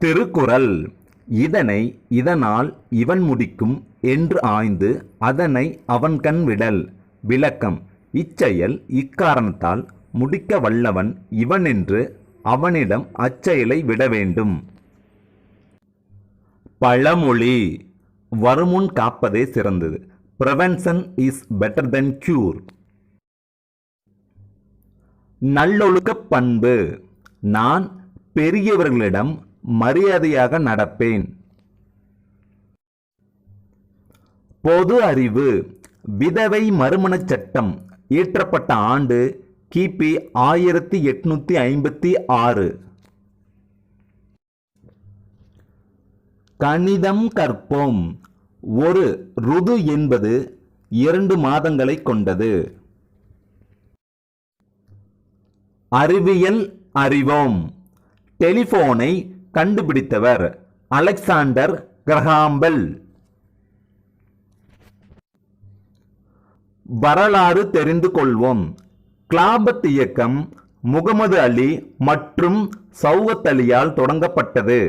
திருக்குறள். இதனை இதனால் இவன் முடிக்கும் என்று ஆய்ந்து அதனை அவன்கண் விடல். விளக்கம். இச்செயல் இக்காரணத்தால் முடிக்க வல்லவன் இவனென்று அவனிடம் அச்செயலை விட வேண்டும். பழமொழி. வருமுன் காப்பதே சிறந்தது. Prevention is better than cure. நல்லொழுக்கப் பண்பு. நான் பெரியவர்களிடம் மரியாதையாக நடப்பேன். பொது அறிவு. விதவை மறுமணச் சட்டம் இயற்றப்பட்ட ஆண்டு கிபி 1856. கணிதம் கற்போம். ஒரு ருது என்பது 2 மாதங்களை கொண்டது. அறிவியல் அறிவோம். டெலிபோனை கண்டுபிடித்தவர் அலெக்சாண்டர் கிரஹாம் பெல். வரலாறு தெரிந்து கொள்வோம். கிலாபத் இயக்கம் முகமது அலி மற்றும் சௌகத் அலியால் தொடங்கப்பட்டது.